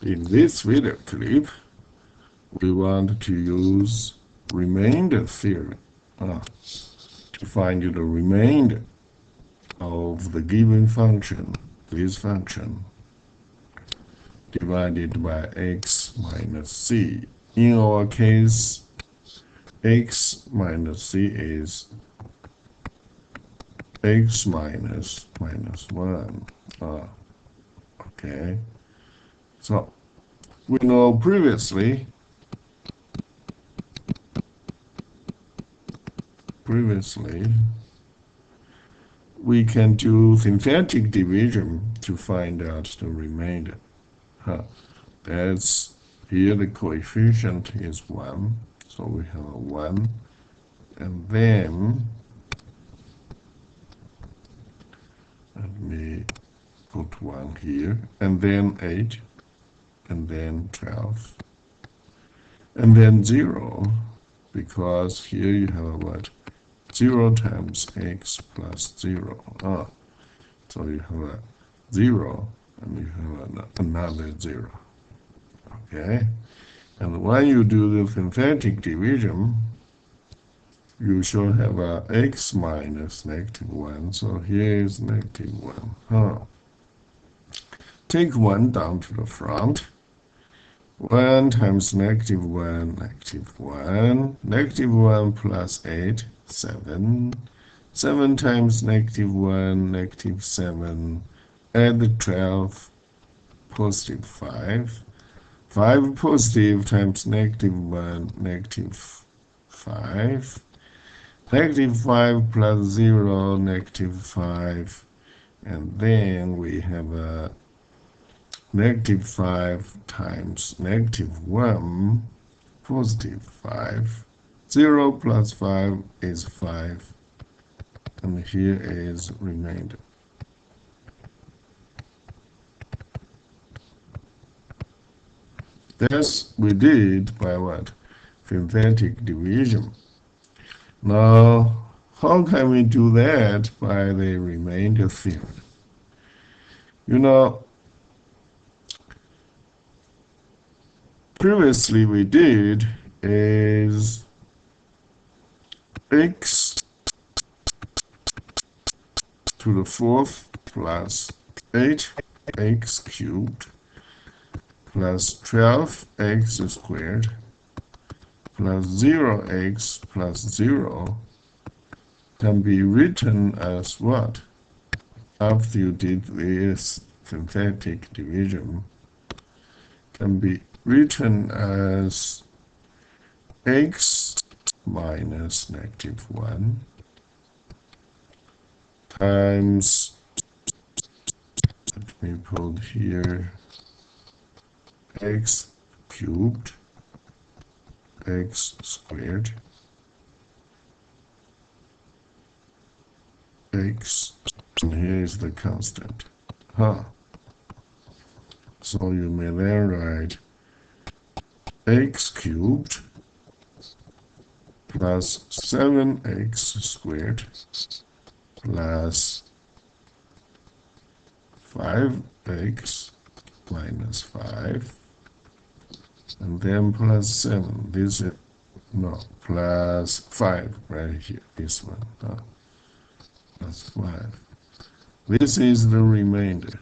In this video clip, we want to use remainder theorem to find the remainder of the given function, this function, divided by x minus c. In our case, x minus c is x minus 1. Okay. So we know previously we can do synthetic division to find out the remainder. That's here the coefficient is 1, so we have a 1, and then let me put 1 here, and then 8, and then 12, and then 0, because here you have what? 0 times x plus 0. So you have a 0, and you have another 0. Okay? And when you do the synthetic division, you should have a x minus -1. So here is -1. Take 1 down to the front. 1 times -1, -1. -1 plus 8, 7. 7 times -1, -7. Add the 12, positive 5. 5 positive times -1, -5. -5 plus 0, -5. And then we have a -5 times -1, positive 5. 0 plus 5 is 5. And here is remainder. This we did by what? Synthetic division. Now, how can we do that by the remainder theorem? You know, previously we did is x to the 4th plus 8x cubed plus 12x squared plus 0x plus 0 can be written as what? After you did this synthetic division, can be written as x minus -1 times, let me put here, x cubed, x squared, x, and here is the constant. So you may then write x cubed plus 7x squared plus 5x minus 5, and then plus 7. This is plus 5 right here. This one plus 5. This is the remainder.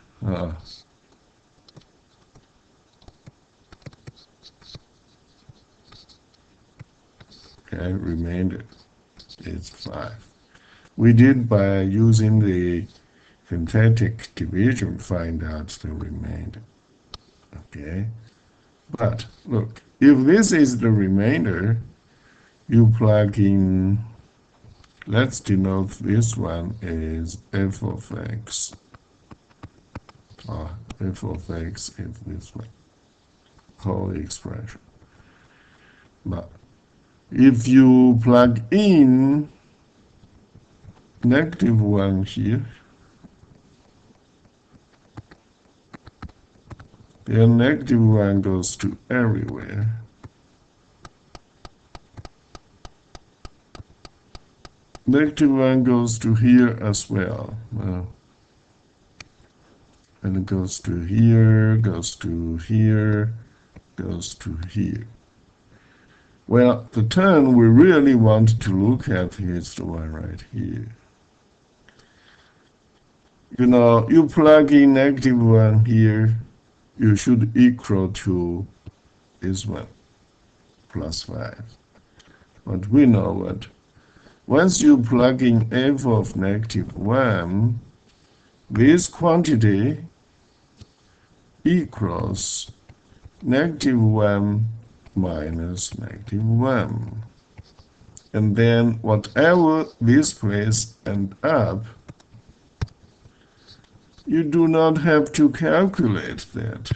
Okay, remainder is 5. We did by using the synthetic division find out the remainder. Okay, but look, if this is the remainder, you plug in, let's denote this one is f of x. F of x is this one, whole expression. But if you plug in -1 here, then -1 goes to everywhere. -1 goes to here as well. and it goes to here, goes to here, goes to here. Well, the term we really want to look at is the one right here. You know, you plug in -1 here, you should equal to this one, +5. But we know what, once you plug in f of -1, this quantity equals -1 minus -1. And then whatever this place end up, you do not have to calculate that.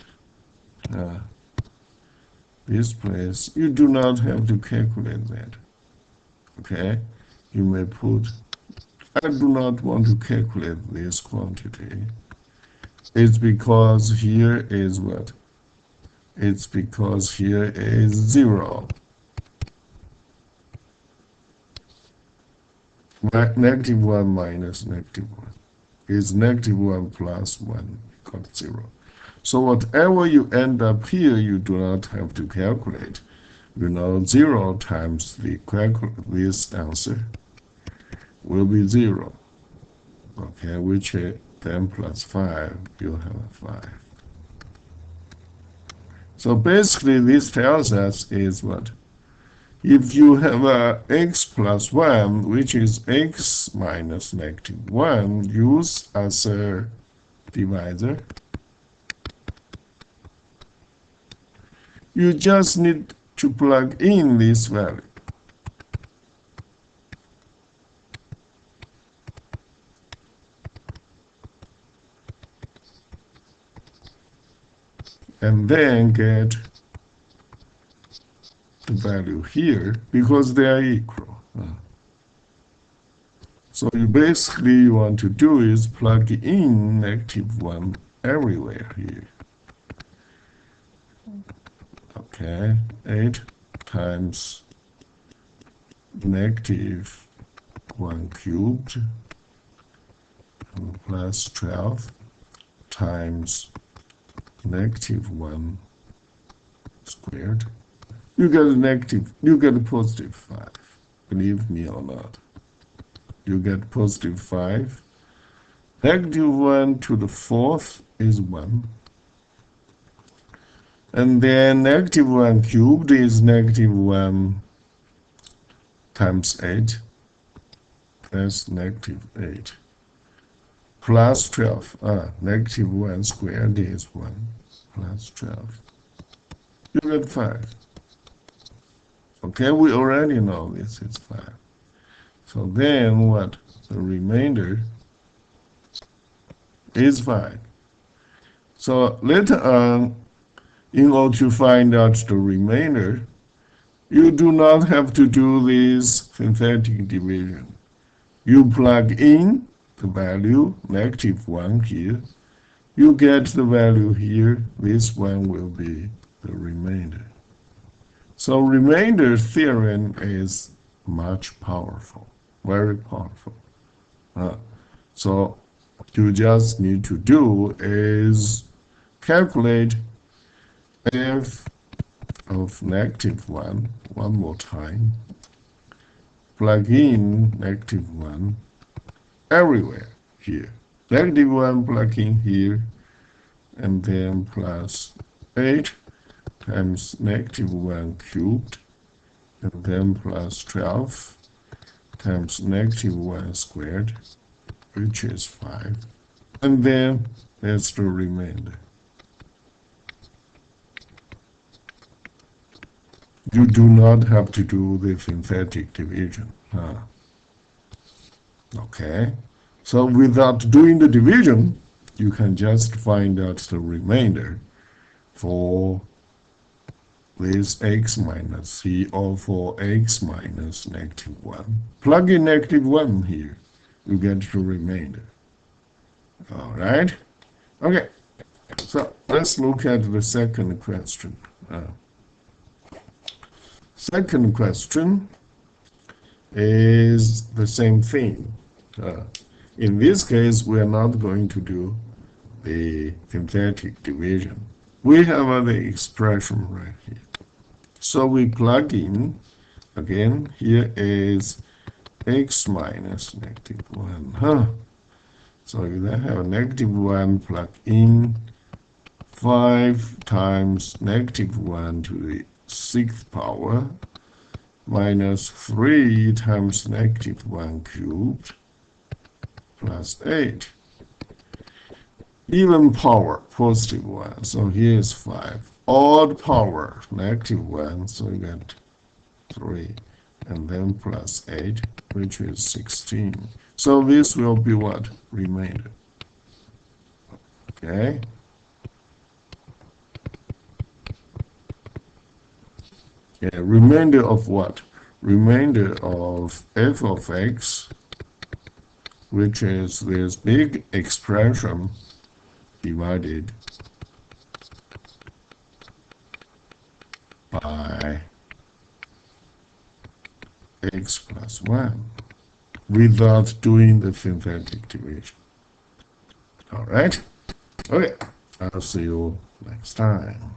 This place, you do not have to calculate that. Okay? You may put, I do not want to calculate this quantity. It's because here is what? It's because here is 0. -1 minus -1 is -1 plus 1 equals 0. So whatever you end up here, you do not have to calculate. You know, 0 times this answer will be 0. Okay, which is 10 plus 5, you have a 5. So basically, this tells us is what? If you have a x plus 1, which is x minus -1, use as a divisor, you just need to plug in this value. And then get the value here because they are equal. So you basically want to do is plug in -1 everywhere here. Okay, 8 times -1 cubed plus 12 times -1 squared. You get a positive 5. Believe me or not. You get positive 5. -1 to the 4th is 1. And then -1 cubed is -1 times 8. That's -8. Plus 12. -1 squared is 1. Plus 12. You get 5. Okay, we already know this is 5. So then what? The remainder is 5. So later on, in order to find out the remainder, you do not have to do this synthetic division. You plug in the value, -1 here. You get the value here. This one will be the remainder. So remainder theorem is much powerful, very powerful. So you just need to do is calculate f of -1 one more time, plug in -1 everywhere here. -1 plug in here, and then plus 8 times -1 cubed, and then plus 12 times -1 squared, which is 5. And then that's the remainder. You do not have to do the synthetic division. Okay, so without doing the division, you can just find out the remainder for this x minus c, or for x minus -1. Plug in -1 here, you get the remainder. All right? Okay, so let's look at the second question. Second question is the same thing. In this case, we are not going to do the synthetic division. We have the expression right here. So we plug in, again, here is x minus -1, huh? So you then have -1 plug in 5 times -1 to the 6th power minus 3 times -1 cubed plus 8. Even power, +1. So here is 5. Odd power, -1. So you get 3. And then plus 8, which is 16. So this will be what? Remainder. Okay? Yeah, remainder of what? Remainder of f of x, which is this big expression divided by x plus 1 without doing the synthetic division. All right? Okay, I'll see you next time.